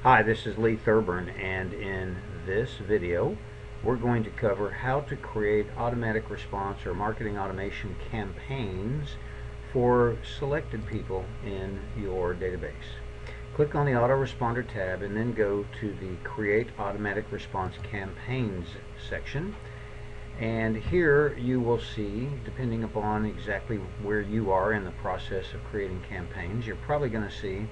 Hi, this is Lee Thurburn, and in this video we're going to cover how to create automatic response or marketing automation campaigns for selected people in your database. Click on the autoresponder tab and then go to the Create Automatic Response Campaigns section, and here you will see, depending upon exactly where you are in the process of creating campaigns, you're probably going to see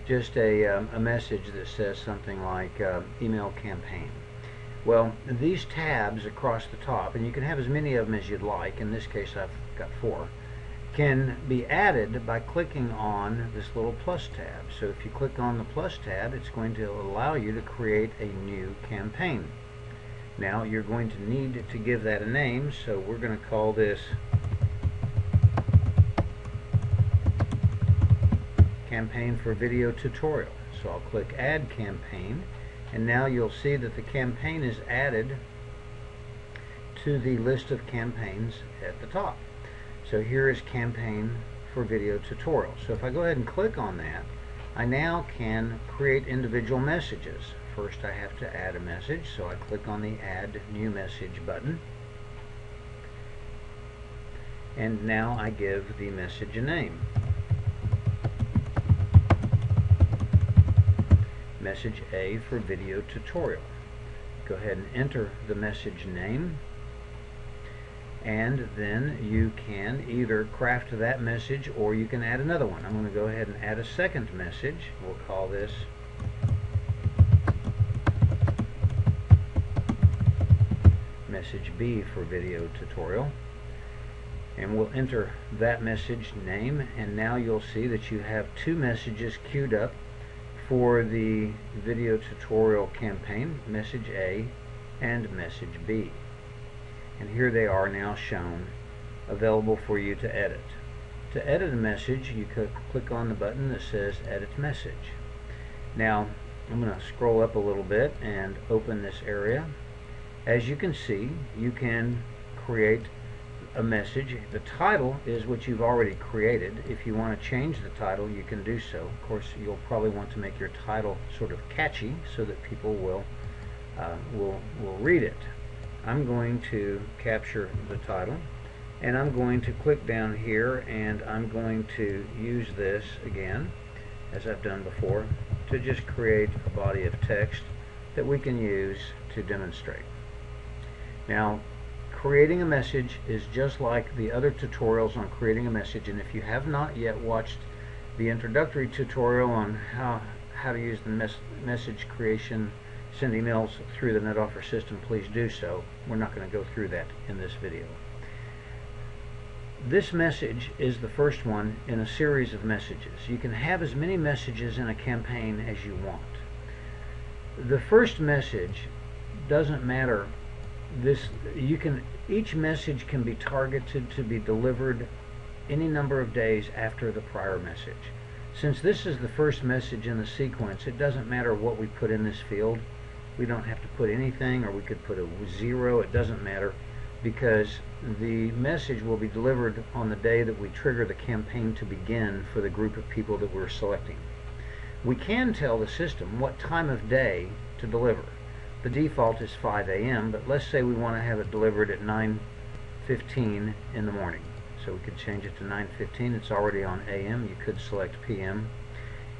just a message that says something like email campaign. Well, these tabs across the top, and you can have as many of them as you'd like, in this case I've got 4, can be added by clicking on this little plus tab. So if you click on the plus tab, it's going to allow you to create a new campaign. Now you're going to need to give that a name, so we're going to call this Campaign for Video Tutorial. So I'll click Add Campaign, and now you'll see that the campaign is added to the list of campaigns at the top. So here is Campaign for Video Tutorial. So if I go ahead and click on that, I now can create individual messages. First I have to add a message, so I click on the Add New Message button, and now I give the message a name. Message A for Video Tutorial. Go ahead and enter the message name, and then you can either craft that message or you can add another one. I'm going to go ahead and add a second message. We'll call this Message B for Video Tutorial, and we'll enter that message name, and now you'll see that you have 2 messages queued up for the video tutorial campaign, Message A and Message B. And here they are now shown, available for you to edit. To edit a message, you could click on the button that says Edit Message. Now, I'm going to scroll up a little bit and open this area. As you can see, you can create a message. The title is what you've already created. If you want to change the title, you can do so. Of course, you'll probably want to make your title sort of catchy so that people will read it. I'm going to capture the title, and I'm going to click down here, and I'm going to use this again, as I've done before, to just create a body of text that we can use to demonstrate. Now, creating a message is just like the other tutorials on creating a message, and if you have not yet watched the introductory tutorial on how to use the message creation, send emails through the NetOffer system, please do so. We're not going to go through that in this video. This message is the first one in a series of messages. You can have as many messages in a campaign as you want. The first message doesn't matter. Each message can be targeted to be delivered any number of days after the prior message. Since this is the first message in the sequence, it doesn't matter what we put in this field. We don't have to put anything, or we could put a 0. It doesn't matter, because the message will be delivered on the day that we trigger the campaign to begin for the group of people that we're selecting. We can tell the system what time of day to deliver. The default is 5 a.m., but let's say we want to have it delivered at 9:15 in the morning. So we could change it to 9:15. It's already on AM. You could select PM.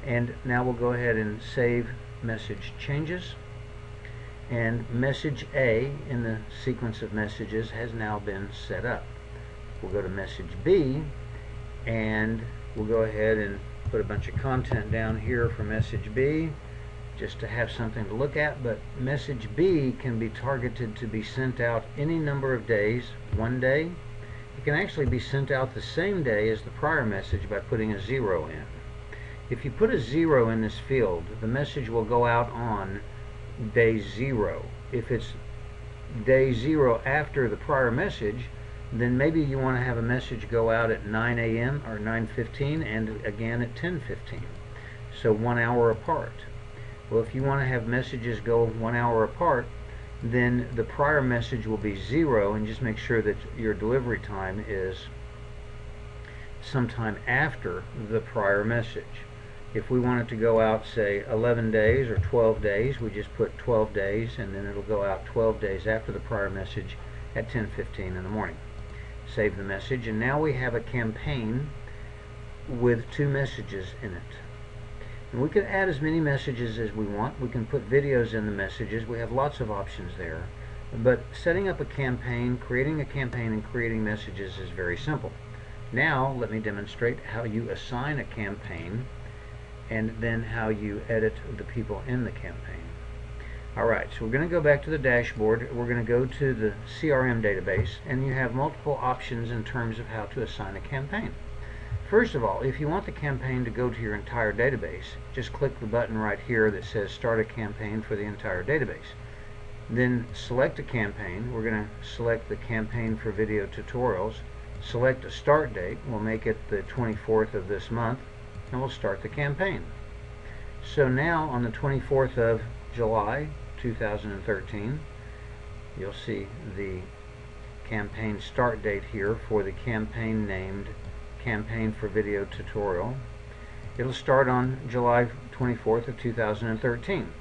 And now we'll go ahead and save message changes. And message A in the sequence of messages has now been set up. We'll go to message B, and we'll go ahead and put a bunch of content down here for message B, just to have something to look at. But message B can be targeted to be sent out any number of days, 1 day. It can actually be sent out the same day as the prior message by putting a 0 in. If you put a 0 in this field, the message will go out on day 0. If it's day 0 after the prior message, then maybe you want to have a message go out at 9 a.m. or 9:15 and again at 10:15. So 1 hour apart. Well, if you want to have messages go 1 hour apart, then the prior message will be 0, and just make sure that your delivery time is sometime after the prior message. If we want it to go out, say, 11 days or 12 days, we just put 12 days, and then it'll go out 12 days after the prior message at 10:15 in the morning. Save the message, and now we have a campaign with 2 messages in it. And we can add as many messages as we want. We can put videos in the messages. We have lots of options there. But setting up a campaign, creating a campaign, and creating messages is very simple. Now let me demonstrate how you assign a campaign and then how you edit the people in the campaign. Alright, so we're going to go back to the dashboard. We're going to go to the CRM database, and you have multiple options in terms of how to assign a campaign. First of all, if you want the campaign to go to your entire database, just click the button right here that says Start a Campaign for the entire database. Then select a campaign. We're going to select the campaign for video tutorials. Select a start date. We'll make it the 24th of this month, and we'll start the campaign. So now on the 24th of July 2013, you'll see the campaign start date here for the campaign named Campaign for Video Tutorial. It'll start on July 24th of 2013.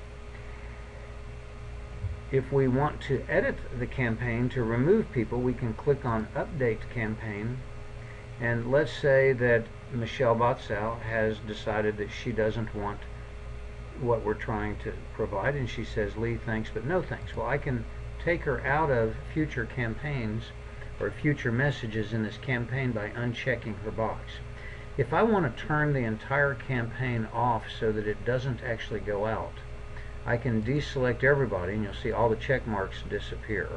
If we want to edit the campaign to remove people, we can click on Update Campaign, and let's say that Michelle Botzau has decided that she doesn't want what we're trying to provide, and she says, Lee, thanks, but no thanks. Well, I can take her out of future campaigns or future messages in this campaign by unchecking her box. If I want to turn the entire campaign off so that it doesn't actually go out, I can deselect everybody, and you'll see all the check marks disappear.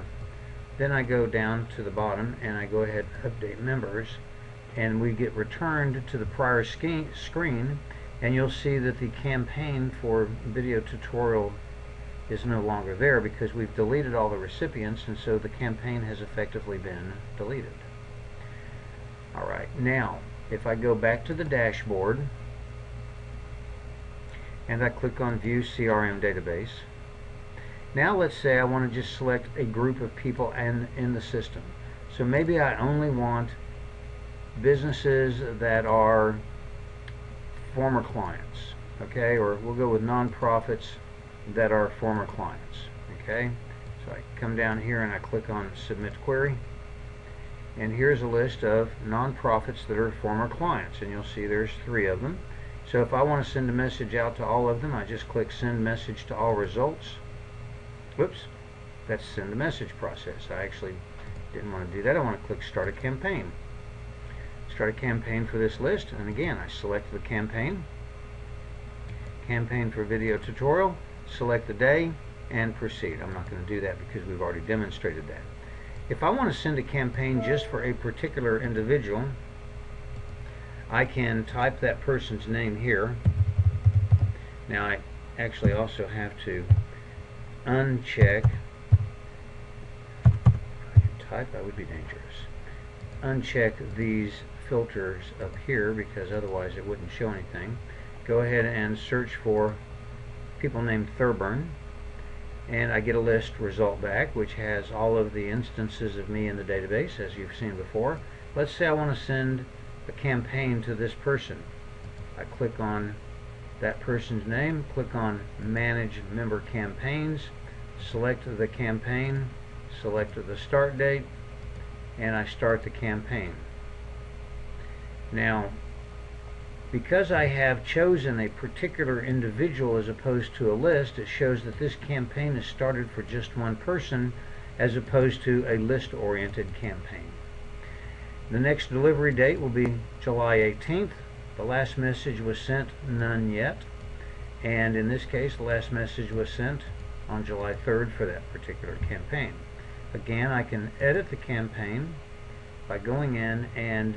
Then I go down to the bottom and I go ahead and update members, and we get returned to the prior screen, and you'll see that the campaign for video tutorial is no longer there because we've deleted all the recipients, and so the campaign has effectively been deleted. Alright, now if I go back to the dashboard and I click on View CRM Database, now let's say I want to just select a group of people in the system. So maybe I only want businesses that are former clients, okay, or we'll go with nonprofits that are former clients, okay. So I come down here and I click on Submit Query, and here's a list of nonprofits that are former clients, and you'll see there's 3 of them. So if I want to send a message out to all of them, I just click Send Message to All Results. Whoops, that's Send a Message process. I actually didn't want to do that. I want to click Start a Campaign. Start a campaign for this list, and again I select the campaign for video tutorial, select the day, and proceed. I'm not going to do that because we've already demonstrated that. If I want to send a campaign just for a particular individual, I can type that person's name here. Now I actually also have to uncheck, if I could type that would be dangerous, uncheck these filters up here because otherwise it wouldn't show anything. Go ahead and search for people named Thurburn, and I get a list result back which has all of the instances of me in the database as you've seen before. Let's say I want to send a campaign to this person. I click on that person's name, click on Manage Member Campaigns, select the campaign, select the start date, and I start the campaign. Now, because I have chosen a particular individual as opposed to a list, it shows that this campaign is started for just one person as opposed to a list-oriented campaign. The next delivery date will be July 18th. The last message was sent, none yet. And in this case, the last message was sent on July 3rd for that particular campaign. Again, I can edit the campaign by going in, and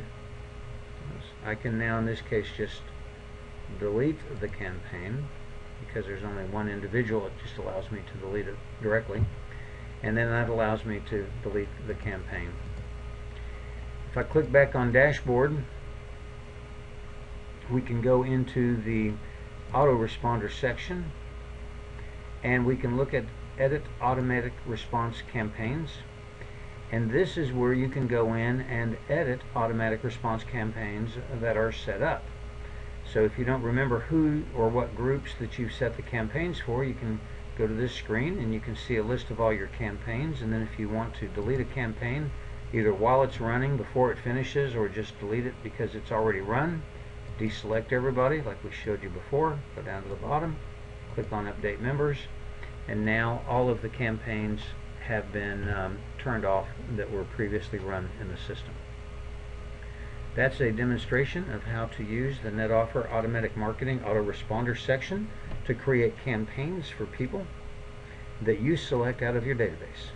I can now in this case just delete the campaign because there's only one individual. It just allows me to delete it directly, and then that allows me to delete the campaign. If I click back on dashboard, we can go into the autoresponder section, and we can look at edit automatic response campaigns, and this is where you can go in and edit automatic response campaigns that are set up. So if you don't remember who or what groups that you've set the campaigns for, you can go to this screen and you can see a list of all your campaigns. And then if you want to delete a campaign, either while it's running, before it finishes, or just delete it because it's already run, deselect everybody like we showed you before, go down to the bottom, click on Update Members, and now all of the campaigns have been turned off that were previously run in the system. That's a demonstration of how to use the NetOffer Automatic Marketing Autoresponder section to create campaigns for people that you select out of your database.